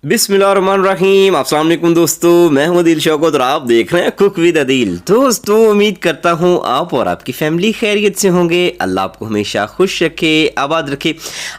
बिस्मिल्लाहिर्रहमानिर्रहीम। अस्सलाम वालेकुम दोस्तों, मैं हूं दिल शौकत और आप देख रहे हैं कुक विद अदील। दोस्तों, उम्मीद करता हूं आप और आपकी फैमिली खैरियत से होंगे। अल्लाह आपको हमेशा खुश रखे, आबाद रखे।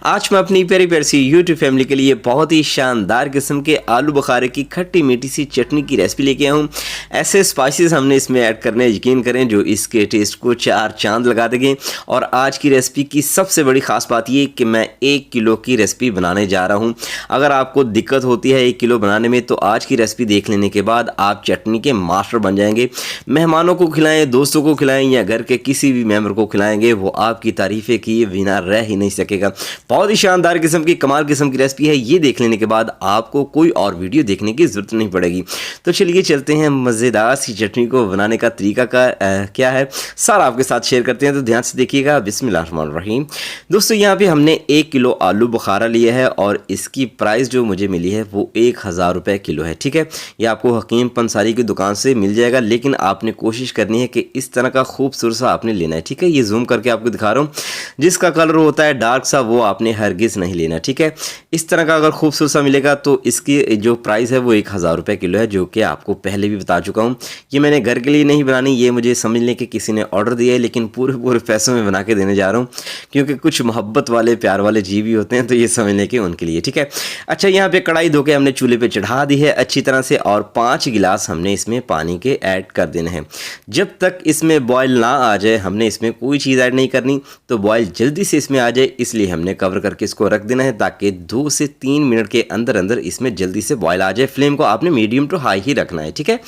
आज मैं अपनी प्यारी प्यारी सी यूट्यूब फैमिली के लिए बहुत ही शानदार किस्म के आलू बुखारे की खट्टी मीठी सी चटनी की रेसिपी लेके आया हूँ। ऐसे स्पाइसेस हमने इसमें ऐड करने, यकीन करें, जो इसके टेस्ट को चार चांद लगा देंगे। और आज की रेसिपी की सबसे बड़ी ख़ास बात ये कि मैं 1 किलो की रेसिपी बनाने जा रहा हूँ। अगर आपको दिक्कत होती है 1 किलो बनाने में, तो आज की रेसिपी देख लेने के बाद आप चटनी के मास्टर बन जाएंगे। मेहमानों को खिलाएं, दोस्तों को खिलाएं या घर के किसी भी मेंबर को खिलाएंगे, वो आपकी तारीफ़ें किए बिना रह ही नहीं सकेगा। बहुत ही शानदार किस्म की, कमाल किस्म की रेसिपी है। ये देख लेने के बाद आपको कोई और वीडियो देखने की ज़रूरत नहीं पड़ेगी। तो चलिए चलते हैं, मज़ेदार सी चटनी को बनाने का तरीका क्या है सारा आपके साथ शेयर करते हैं। तो ध्यान से देखिएगा। बिस्मिल्लाहिर्रहमानिर्रहीम। दोस्तों, यहाँ पे हमने 1 किलो आलू बुखारा लिया है और इसकी प्राइस जो मुझे मिली है वो 1000 रुपये किलो है। ठीक है, ये आपको हकीम पंसारी की दुकान से मिल जाएगा, लेकिन आपने कोशिश करनी है कि इस तरह का खूबसूरत सा आपने लेना है। ठीक है, ये जूम करके आपको दिखा रहा हूँ। जिसका कलर होता है डार्क सा, वो आपने हरगिज़ नहीं लेना। ठीक है, इस तरह का अगर खूबसूरत सा मिलेगा तो इसकी जो प्राइस है वो 1000 रुपये किलो है, जो कि आपको पहले भी बता चुका हूँ। ये मैंने घर के लिए नहीं बनानी, ये मुझे समझ लें कि किसी ने ऑर्डर दिया है, लेकिन पूरे पैसों में बना के देने जा रहा हूँ, क्योंकि कुछ मोहब्बत वाले, प्यार वाले जीव भी होते हैं, तो ये समझ लें कि उनके लिए। ठीक है, अच्छा, यहाँ पे कढ़ाई धो के हमने चूल्हे पे चढ़ा दी है अच्छी तरह से, और 5 गिलास हमने इसमें पानी के ऐड कर देने हैं। जब तक इसमें बॉयल ना आ जाए हमने इसमें कोई चीज़ ऐड नहीं करनी। तो बॉयल जल्दी से इसमें आ जाए, इसलिए हमने कवर करके इसको रख देना है, ताकि 2 से 3 मिनट के अंदर अंदर इसमें जल्दी से बॉयल आ जाए। फ्लेम को आपने मीडियम टू हाई ही रखना है। ठीक है,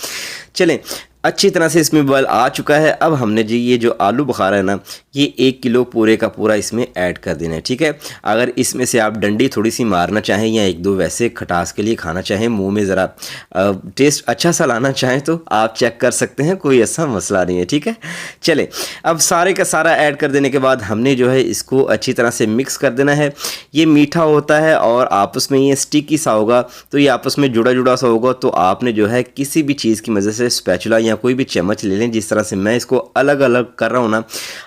चलें, अच्छी तरह से इसमें बॉयल आ चुका है। अब हमने जी ये जो आलू बुखारा है ना, ये 1 किलो पूरे का पूरा इसमें ऐड कर देना है। ठीक है, अगर इसमें से आप डंडी थोड़ी सी मारना चाहें या 1-2 वैसे खटास के लिए खाना चाहें, मुंह में ज़रा टेस्ट अच्छा सा लाना चाहें, तो आप चेक कर सकते हैं, कोई ऐसा मसला नहीं है। ठीक है, चले, अब सारे का सारा ऐड कर देने के बाद हमने जो है इसको अच्छी तरह से मिक्स कर देना है। ये मीठा होता है और आपस में ये स्टिकी सा होगा, तो ये आपस में जुड़ा जुड़ा सा होगा। तो आपने जो है किसी भी चीज़ की मदद से, स्पैचुला या कोई भी चम्मच ले लें, जिस तरह से मैं इसको अलग अलग कर रहा हूँ ना,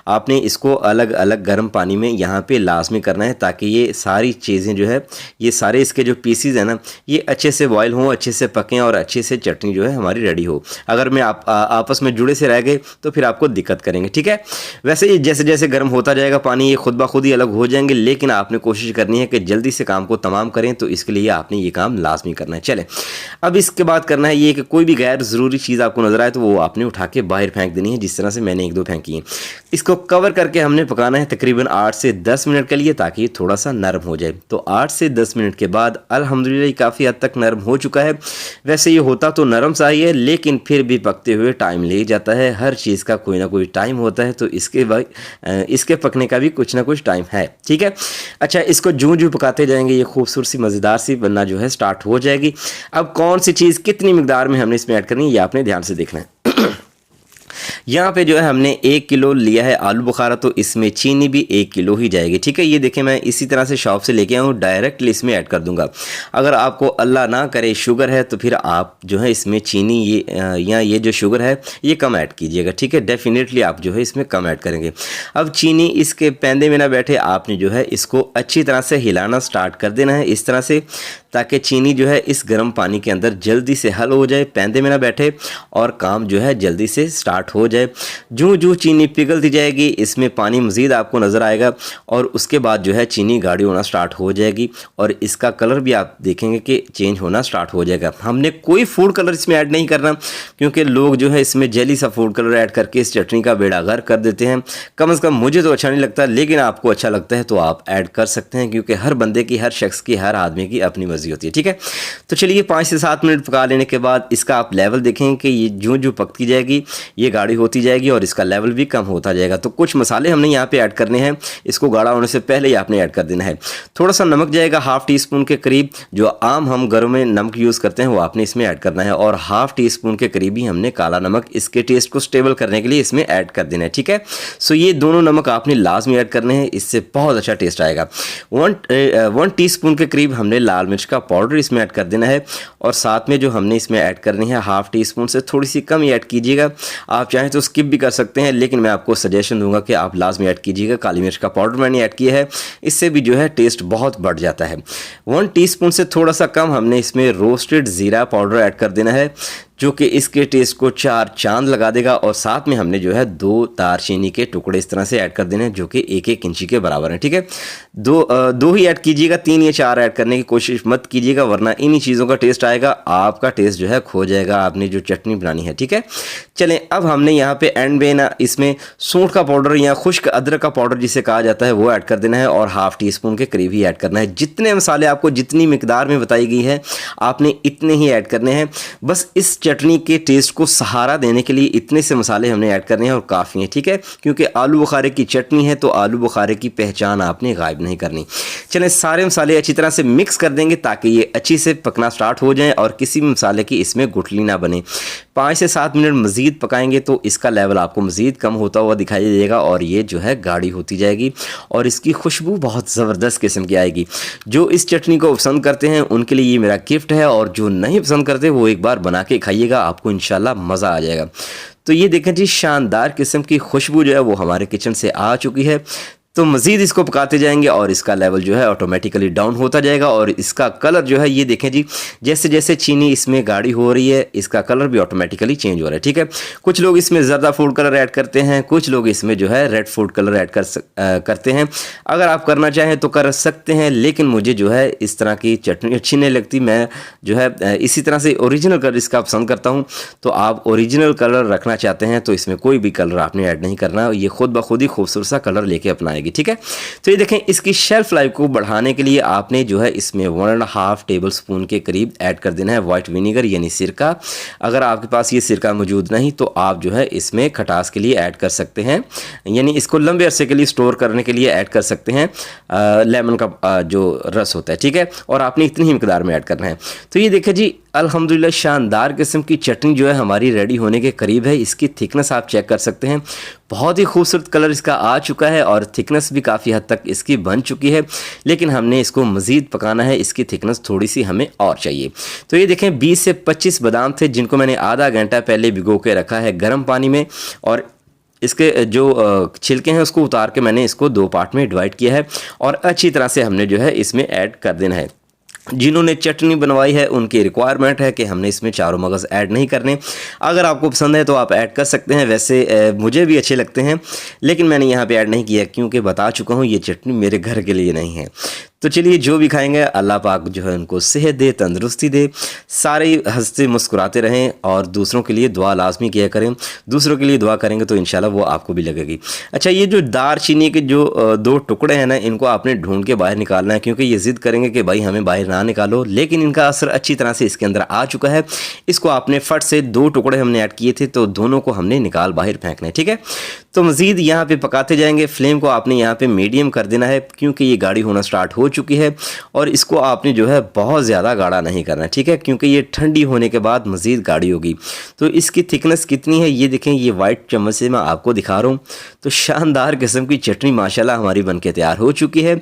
आपने इसको अलग अलग गर्म पानी में यहाँ पे लाजमी करना है, ताकि ये सारी चीज़ें जो है, ये सारे इसके जो पीसीज हैं ना, ये अच्छे से बॉयल हों, अच्छे से पकें और अच्छे से चटनी जो है हमारी रेडी हो। अगर मैं आपस में जुड़े से रह गए तो फिर आपको दिक्कत करेंगे। ठीक है, वैसे ही जैसे जैसे गर्म होता जाएगा पानी, ये खुद ब खुद ही अलग हो जाएंगे, लेकिन आपने कोशिश करनी है कि जल्दी से काम को तमाम करें, तो इसके लिए आपने ये काम लाजमी करना है। चले, अब इसके बाद करना है ये कि कोई भी गैर ज़रूरी चीज़ आपको नज़र आए तो वो आपने उठा के बाहर फेंक देनी है, जिस तरह से मैंने 1-2 फेंकी है। इसको कवर करके हमने पकाना है तकरीबन 8 से 10 मिनट के लिए, ताकि ये थोड़ा सा नरम हो जाए। तो 8 से 10 मिनट के बाद अल्हम्दुलिल्लाह काफ़ी हद तक नरम हो चुका है। वैसे ये होता तो नरम सा ही है, लेकिन फिर भी पकते हुए टाइम ले जाता है। हर चीज़ का कोई ना कोई टाइम होता है, तो इसके पकने का भी कुछ ना कुछ टाइम है। ठीक है, अच्छा, इसको जूं पकाते जाएंगे, ये खूबसूरत सी मज़ेदार सी बनना जो है स्टार्ट हो जाएगी। अब कौन सी चीज़ कितनी मिकदार में हमने इसमें ऐड करनी है, ये आपने ध्यान से देखना है। यहाँ पे जो है हमने 1 किलो लिया है आलू बुखारा, तो इसमें चीनी भी 1 किलो ही जाएगी। ठीक है, ये देखें, मैं इसी तरह से शॉप से लेके आया हूँ, डायरेक्टली इसमें ऐड कर दूंगा। अगर आपको अल्लाह ना करे शुगर है, तो फिर आप जो है इसमें चीनी ये जो शुगर है ये कम ऐड कीजिएगा। ठीक है, डेफिनेटली आप जो है इसमें कम ऐड करेंगे। अब चीनी इसके पैंदे में ना बैठे, आपने जो है इसको अच्छी तरह से हिलाना स्टार्ट कर देना है, इस तरह से, ताकि चीनी जो है इस गर्म पानी के अंदर जल्दी से हल हो जाए, पैंदे में ना बैठे, और काम जो है जल्दी से स्टार्ट हो जाए। जो चीनी पिघलती जाएगी, इसमें पानी मज़ीद आपको नज़र आएगा, और उसके बाद जो है चीनी गाढ़ी होना स्टार्ट हो जाएगी, और इसका कलर भी आप देखेंगे कि चेंज होना स्टार्ट हो जाएगा। हमने कोई फूड कलर इसमें ऐड नहीं करना, क्योंकि लोग जो है इसमें जेली सा फूड कलर ऐड करके इस चटनी का बेड़ा गर्क कर देते हैं। कम से कम मुझे तो अच्छा नहीं लगता, लेकिन आपको अच्छा लगता है तो आप ऐड कर सकते हैं, क्योंकि हर बंदे की, हर शख्स की, हर आदमी की अपनी मर्जी होती है। ठीक है, तो चलिए 5 से 7 मिनट पका लेने के बाद इसका आप लेवल देखें कि ये जो पकती जाएगी, ये गाढ़ी होती जाएगी और इसका लेवल भी कम होता जाएगा। तो कुछ मसाले हमने यहाँ पे ऐड करने हैं, इसको गाढ़ा होने से पहले ही आपने ऐड कर देना है। थोड़ा सा नमक जाएगा, ½ टीस्पून के करीब, जो आम हम घरों में नमक यूज़ करते हैं वो आपने इसमें ऐड करना है, और ½ टीस्पून के करीब ही हमने काला नमक इसके टेस्ट को स्टेबल करने के लिए इसमें ऐड कर देना है। ठीक है, सो ये दोनों नमक आपने लाजमी ऐड करने हैं, इससे बहुत अच्छा टेस्ट आएगा। 1 टीस्पून के करीब हमने लाल मिर्च का पाउडर इसमें ऐड कर देना है और साथ में जो हमने इसमें ऐड करनी है हाफ टी स्पून से थोड़ी सी कम ही ऐड कीजिएगा। आप चाहें तो स्किप भी कर सकते हैं, लेकिन मैं आपको सजेशन दूंगा कि आप लाजमी ऐड कीजिएगा। काली मिर्च का पाउडर मैंने ऐड किया है, इससे भी जो है टेस्ट बहुत बढ़ जाता है। 1 टीस्पून से थोड़ा सा कम हमने इसमें रोस्टेड ज़ीरा पाउडर ऐड कर देना है, जो कि इसके टेस्ट को 4 चांद लगा देगा। और साथ में हमने जो है 2 दालचीनी के टुकड़े इस तरह से ऐड कर देने हैं, जो कि 1-1 इंची के बराबर है। ठीक है, दो ही ऐड कीजिएगा, 3 या 4 ऐड करने की कोशिश मत कीजिएगा, वरना इन्हीं चीज़ों का टेस्ट आएगा, आपका टेस्ट जो है खो जाएगा आपने जो चटनी बनानी है। ठीक है, चलें अब हमने यहाँ पे एंड में ना इसमें सूंठ का पाउडर या खुश्क अदरक का पाउडर जिसे कहा जाता है वो ऐड कर देना है और हाफ टी स्पून के करीब ही ऐड करना है। जितने मसाले आपको जितनी मिकदार में बताई गई है आपने इतने ही ऐड करने हैं। बस इस चटनी के टेस्ट को सहारा देने के लिए इतने से मसाले हमने ऐड करने हैं और काफ़ी हैं। ठीक है, क्योंकि आलू बुखारे की चटनी है तो आलू बुखारे की पहचान आपने गायब नहीं करनी। चलें सारे मसाले अच्छी तरह से मिक्स कर देंगे ताकि ये अच्छी से पकना स्टार्ट हो जाए और किसी भी मसाले की इसमें गुठली ना बने। 5 से 7 मिनट मज़ीद पकाएंगे तो इसका लेवल आपको मज़ीद कम होता हुआ दिखाई देगा और ये जो है गाढ़ी होती जाएगी और इसकी खुशबू बहुत ज़बरदस्त किस्म की आएगी। जो इस चटनी को पसंद करते हैं उनके लिए ये मेरा गिफ्ट है और जो नहीं पसंद करते वो एक बार बना के खाइएगा, आपको इंशाल्लाह मज़ा आ जाएगा। तो ये देखें जी, शानदार किस्म की खुशबू जो है वो हमारे किचन से आ चुकी है। तो मज़ीद इसको पकाते जाएंगे और इसका लेवल जो है ऑटोमेटिकली डाउन होता जाएगा और इसका कलर जो है ये देखें जी, जैसे जैसे चीनी इसमें गाढ़ी हो रही है इसका कलर भी ऑटोमेटिकली चेंज हो रहा है। ठीक है, कुछ लोग इसमें ज़र्दा फूड कलर ऐड करते हैं, कुछ लोग इसमें जो है रेड फूड कलर ऐड करते हैं। अगर आप करना चाहें तो कर सकते हैं, लेकिन मुझे जो है इस तरह की चटनी अच्छी नहीं लगती। मैं जो है इसी तरह से ओरिजिनल कलर इसका पसंद करता हूँ। तो आप ओरिजिनल कलर रखना चाहते हैं तो इसमें कोई भी कलर आपने ऐड नहीं करना, ये खुद ब खुद ही खूबसूरत सा कलर लेके अपनाएगी। ठीक है, तो ये देखें इसकी शेल्फ लाइफ को बढ़ाने के लिए आपने जो है इसमें 1.5 टेबल स्पून के करीब ऐड कर देना है वाइट विनीगर यानी सिरका। अगर आपके पास ये सिरका मौजूद नहीं तो आप जो है इसमें खटास के लिए ऐड कर सकते हैं, यानी इसको लंबे अरसे के लिए स्टोर करने के लिए ऐड कर सकते हैं लेमन का जो रस होता है। ठीक है, और आपने इतनी ही मिकदार में ऐड करना है। तो ये देखें जी, अल्हम्दुलिल्लाह शानदार किस्म की चटनी जो है हमारी रेडी होने के करीब है। इसकी थिकनेस आप चेक कर सकते हैं, बहुत ही खूबसूरत कलर इसका आ चुका है और थिकनेस भी काफ़ी हद तक इसकी बन चुकी है, लेकिन हमने इसको मज़ीद पकाना है, इसकी थिकनेस थोड़ी सी हमें और चाहिए। तो ये देखें 20 से 25 बादाम थे जिनको मैंने आधा घंटा पहले भिगो के रखा है गर्म पानी में और इसके जो छिलके हैं उसको उतार के मैंने इसको 2 पार्ट में डिवाइड किया है और अच्छी तरह से हमने जो है इसमें ऐड कर देना है। जिन्होंने चटनी बनवाई है उनकी रिक्वायरमेंट है कि हमने इसमें चारों मगज़ ऐड नहीं करने। अगर आपको पसंद है तो आप ऐड कर सकते हैं, वैसे मुझे भी अच्छे लगते हैं, लेकिन मैंने यहाँ पे ऐड नहीं किया क्योंकि बता चुका हूँ ये चटनी मेरे घर के लिए नहीं है। तो चलिए, जो भी खाएंगे अल्लाह पाक जो है उनको सेहत दे, तंदुरुस्ती दे, सारे हंसते मुस्कुराते रहें और दूसरों के लिए दुआ लाजमी किया करें। दूसरों के लिए दुआ करेंगे तो इंशाल्लाह वो आपको भी लगेगी। अच्छा, ये जो दालचीनी के जो 2 टुकड़े हैं ना, इनको आपने ढूंढ के बाहर निकालना है क्योंकि ये ज़िद करेंगे कि भाई हमें बाहर ना निकालो, लेकिन इनका असर अच्छी तरह से इसके अंदर आ चुका है। इसको आपने फट से 2 टुकड़े हमने ऐड किए थे तो दोनों को हमने निकाल बाहर फेंकना है। ठीक है, तो मज़ीद यहाँ पे पकाते जाएंगे। फ्लेम को आपने यहाँ पे मीडियम कर देना है क्योंकि ये गाढ़ी होना स्टार्ट हो चुकी है और इसको आपने जो है बहुत ज़्यादा गाढ़ा नहीं करना। ठीक है, क्योंकि ये ठंडी होने के बाद मज़ीद गाढ़ी होगी। तो इसकी थिकनेस कितनी है ये देखें, ये वाइट चम्मच से मैं आपको दिखा रहा हूँ। तो शानदार किस्म की चटनी माशाल्लाह हमारी बनके तैयार हो चुकी है।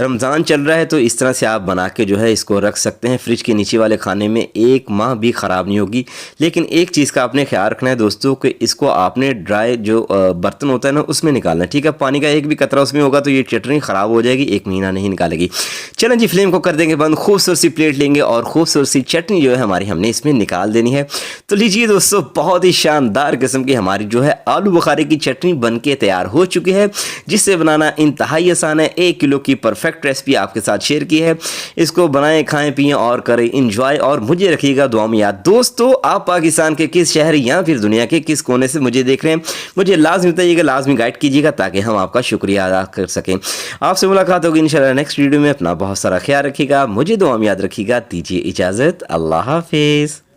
रमज़ान चल रहा है तो इस तरह से आप बना के जो है इसको रख सकते हैं फ्रिज के नीचे वाले खाने में, 1 माह भी ख़राब नहीं होगी। लेकिन एक चीज़ का आपने ख्याल रखना है दोस्तों कि इसको आपने ड्राई जो बर्तन होता है ना उसमें निकालना है। ठीक है, पानी का एक भी कतरा उसमें होगा तो ये चटनी ख़राब हो जाएगी, 1 महीना नहीं निकालेगी। चलें जी, फ्लेम को कर देंगे बंद, खूबसूरत सी प्लेट लेंगे और खूबसूरत सी चटनी जो है हमारी हमने इसमें निकाल देनी है। तो लीजिए दोस्तों, बहुत ही शानदार किस्म की हमारी जो है आलू बुखारे की चटनी बनके तैयार हो चुकी है, जिससे बनाना इंतहाई आसान है। 1 किलो की परफेक्ट रेसिपी आपके साथ शेयर की है। इसको बनाएं, खाएं, पिएं और करें इंजॉय और मुझे रखिएगा दुआ में याद। दोस्तों, आप पाकिस्तान के किस शहर या फिर दुनिया के किस कोने से मुझे देख रहे हैं मुझे लाजमी बताइएगा, लाजमी गाइड कीजिएगा ताकि हम आपका शुक्रिया अदा कर सकें। आपसे मुलाकात होगी इंशाल्लाह नेक्स्ट वीडियो में। अपना बहुत सारा ख्याल रखिएगा, मुझे दुआ में याद रखिएगा। दीजिए इजाज़त, अल्लाह हाफिज़।